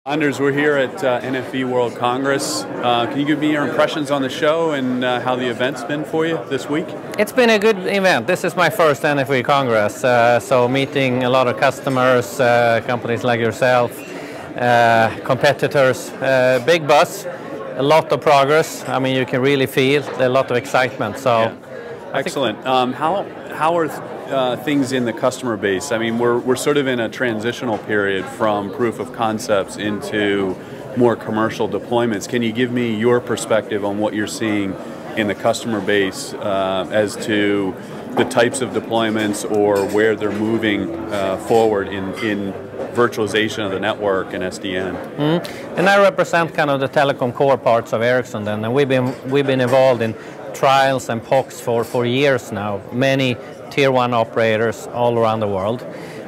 Anders, we're here at NFV World Congress. Can you give me your impressions on the show and how the event's been for you this week? It's been a good event. This is my first NFV Congress, so meeting a lot of customers, companies like yourself, competitors, big buzz, a lot of progress. I mean, you can really feel a lot of excitement. So, yeah. Excellent. How are things in the customer base? I mean, we're sort of in a transitional period from proof of concepts into more commercial deployments. Can you give me your perspective on what you're seeing in the customer base as to the types of deployments or where they're moving forward in virtualization of the network and SDN? And I represent kind of the telecom core parts of Ericsson then, and we've been involved in trials and POCs for years now, many tier 1 operators all around the world.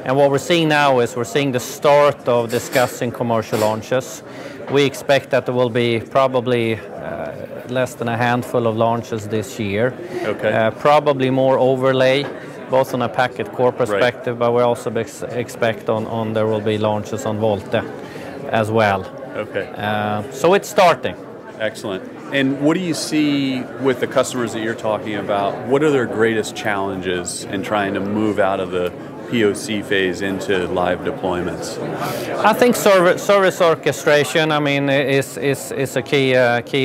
And what we're seeing now is we're seeing the start of discussing commercial launches. We expect that there will be probably less than a handful of launches this year. Okay. Probably more overlay, both on a packet core perspective, right, but we also expect on there will be launches on Volta as well. Okay. So it's starting. Excellent. And what do you see with the customers that you're talking about? What are their greatest challenges in trying to move out of the POC phase into live deployments? I think service orchestration, I mean, is a key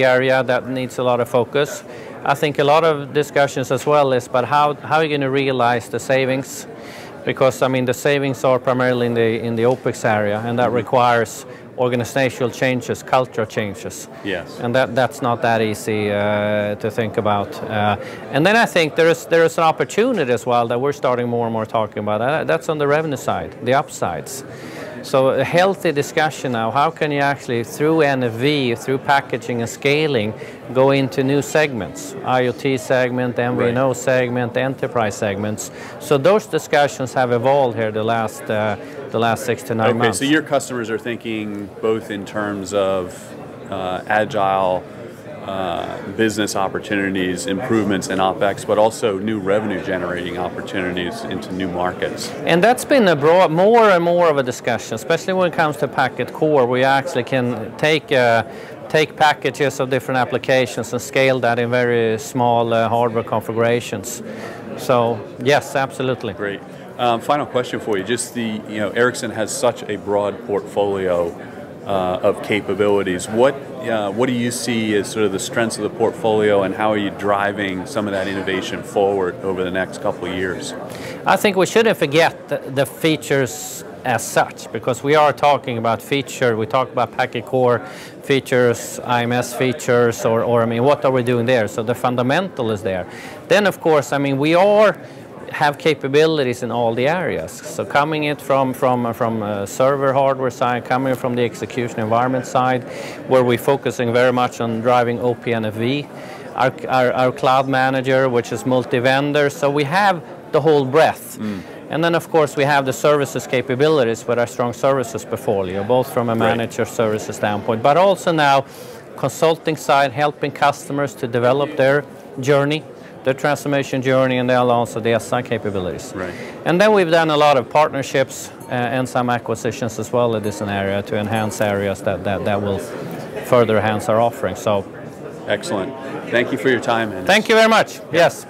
area that needs a lot of focus. I think a lot of discussions as well is about how are you going to realize the savings? Because I mean the savings are primarily in the OpEx area, and that requires organizational changes, culture changes. Yes. And that's not that easy to think about. And then I think there is an opportunity as well that we're starting more and more talking about. That's on the revenue side, the upsides. So a healthy discussion now, how can you actually, through NFV, through packaging and scaling, go into new segments, IoT segment, MVNO right, segment, enterprise segments. So those discussions have evolved here the last 6 to 9 months. Okay, so your customers are thinking both in terms of agile business opportunities, improvements in OpEx, but also new revenue generating opportunities into new markets. And that's been a more and more of a discussion, especially when it comes to packet core. We actually can take packages of different applications and scale that in very small hardware configurations. So yes, absolutely. Great. Final question for you. Just Ericsson has such a broad portfolio of capabilities. What do you see as sort of the strengths of the portfolio, and how are you driving some of that innovation forward over the next couple of years? I think we shouldn't forget the features as such, because we are talking about feature. We talk about packet core features, IMS features, or I mean, what are we doing there? So the fundamental is there. Then of course, I mean, we have capabilities in all the areas. So coming it from server hardware side, coming from the execution environment side, where we're focusing very much on driving OPNFV, our cloud manager, which is multi-vendor. So we have the whole breadth. And then of course we have the services capabilities with our strong services portfolio, both from a manager services standpoint, but also now consulting side, helping customers to develop their journey, the transformation journey, and then also the SI capabilities. Right. And then we've done a lot of partnerships and some acquisitions as well in this area to enhance areas that will further enhance our offering. So, excellent. Thank you for your time. Thank you very much. Yes.